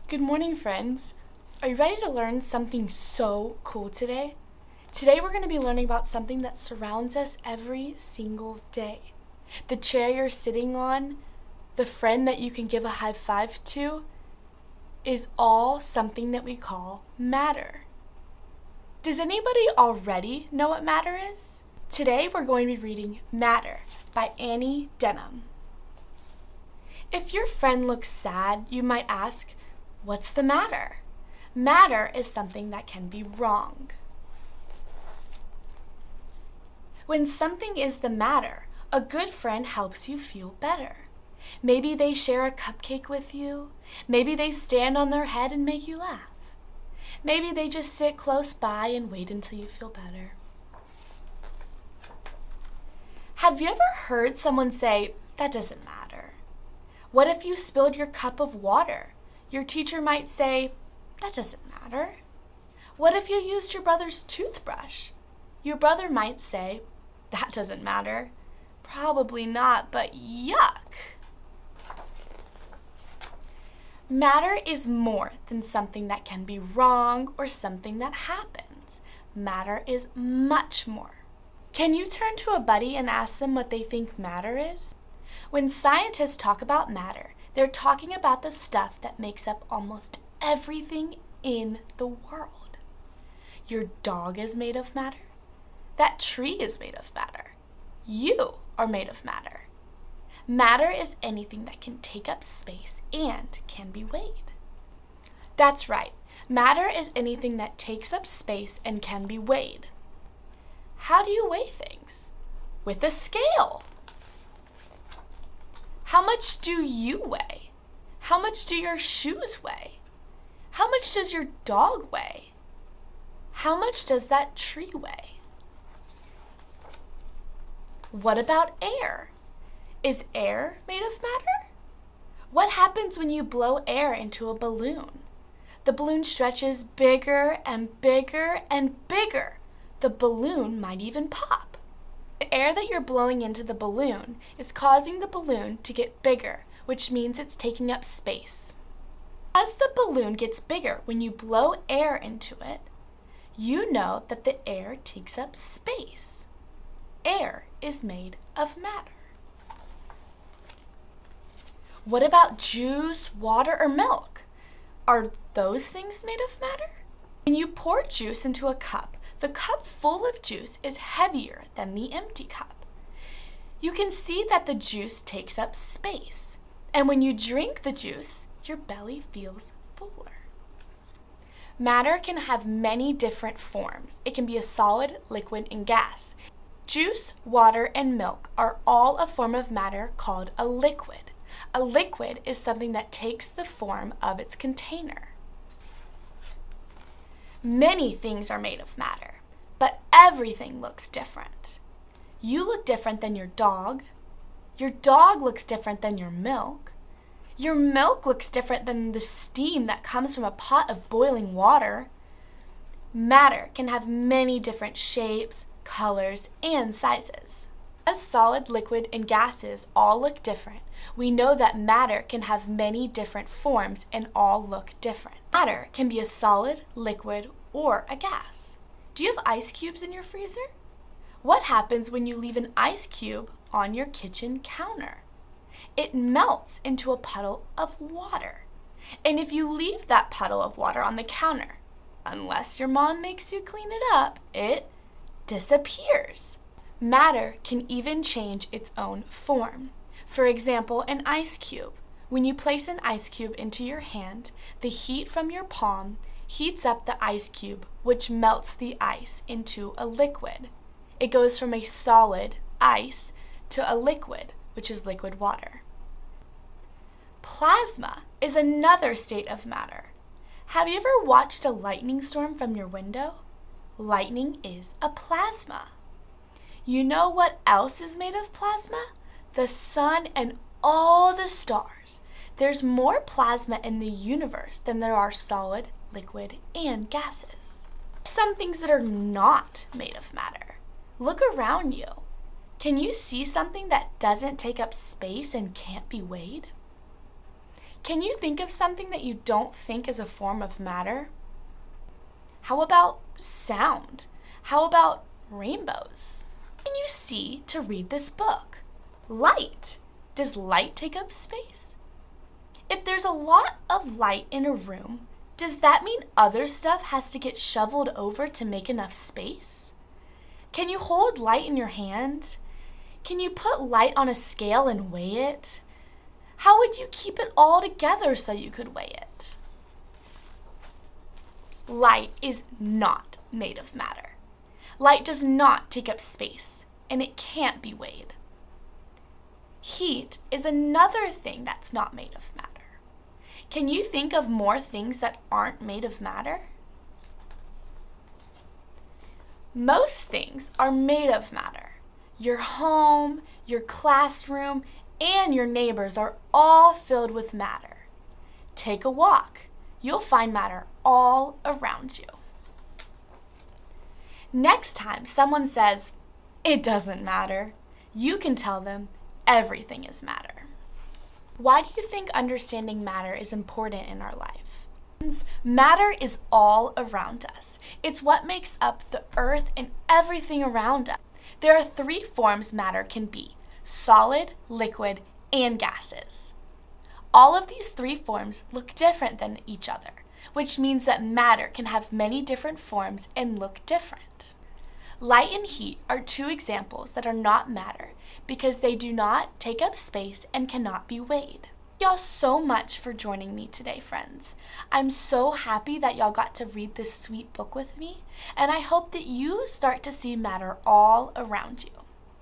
Good morning, friends. Are you ready to learn something so cool today? Today we're going to be learning about something that surrounds us every single day. The chair you're sitting on, the friend that you can give a high five to, is all something that we call matter. Does anybody already know what matter is? Today we're going to be reading Matter by Andi. If your friend looks sad, you might ask, what's the matter? Matter is something that can be wrong. When something is the matter, a good friend helps you feel better. Maybe they share a cupcake with you. Maybe they stand on their head and make you laugh. Maybe they just sit close by and wait until you feel better. Have you ever heard someone say, that doesn't matter? What if you spilled your cup of water? Your teacher might say, that doesn't matter. What if you used your brother's toothbrush? Your brother might say, that doesn't matter. Probably not, but yuck. Matter is more than something that can be wrong or something that happens. Matter is much more. Can you turn to a buddy and ask them what they think matter is? When scientists talk about matter, they're talking about the stuff that makes up almost everything in the world. Your dog is made of matter. That tree is made of matter. You are made of matter. Matter is anything that can take up space and can be weighed. That's right. Matter is anything that takes up space and can be weighed. How do you weigh things? With a scale. How much do you weigh? How much do your shoes weigh? How much does your dog weigh? How much does that tree weigh? What about air? Is air made of matter? What happens when you blow air into a balloon? The balloon stretches bigger and bigger and bigger. The balloon might even pop. The air that you're blowing into the balloon is causing the balloon to get bigger, which means it's taking up space. As the balloon gets bigger when you blow air into it, you know that the air takes up space. Air is made of matter. What about juice, water, or milk? Are those things made of matter? When you pour juice into a cup, the cup full of juice is heavier than the empty cup. You can see that the juice takes up space, and when you drink the juice, your belly feels fuller. Matter can have many different forms. It can be a solid, liquid, and gas. Juice, water, and milk are all a form of matter called a liquid. A liquid is something that takes the form of its container. Many things are made of matter, but everything looks different. You look different than your dog. Your dog looks different than your milk. Your milk looks different than the steam that comes from a pot of boiling water. Matter can have many different shapes, colors, and sizes. As solid, liquid, and gases all look different, we know that matter can have many different forms and all look different. Matter can be a solid, liquid, or a gas. Do you have ice cubes in your freezer? What happens when you leave an ice cube on your kitchen counter? It melts into a puddle of water. And if you leave that puddle of water on the counter, unless your mom makes you clean it up, it disappears. Matter can even change its own form. For example, an ice cube. When you place an ice cube into your hand, the heat from your palm heats up the ice cube, which melts the ice into a liquid. It goes from a solid, ice, to a liquid, which is liquid water. Plasma is another state of matter. Have you ever watched a lightning storm from your window? Lightning is a plasma. You know what else is made of plasma? The sun and all the stars. There's more plasma in the universe than there are solid, liquid, and gases. Some things that are not made of matter. Look around you. Can you see something that doesn't take up space and can't be weighed? Can you think of something that you don't think is a form of matter? How about sound? How about rainbows? What can you see to read this book? Light. Does light take up space? If there's a lot of light in a room, does that mean other stuff has to get shoveled over to make enough space? Can you hold light in your hand? Can you put light on a scale and weigh it? How would you keep it all together so you could weigh it? Light is not made of matter. Light does not take up space, and it can't be weighed. Heat is another thing that's not made of matter. Can you think of more things that aren't made of matter? Most things are made of matter. Your home, your classroom, and your neighbors are all filled with matter. Take a walk. You'll find matter all around you. Next time someone says, "It doesn't matter," you can tell them, "Everything is matter." Why do you think understanding matter is important in our life? Matter is all around us. It's what makes up the earth and everything around us. There are 3 forms matter can be: solid, liquid, and gases. All of these 3 forms look different than each other, which means that matter can have many different forms and look different. Light and heat are 2 examples that are not matter because they do not take up space and cannot be weighed. Thank y'all so much for joining me today, friends. I'm so happy that y'all got to read this sweet book with me, and I hope that you start to see matter all around you.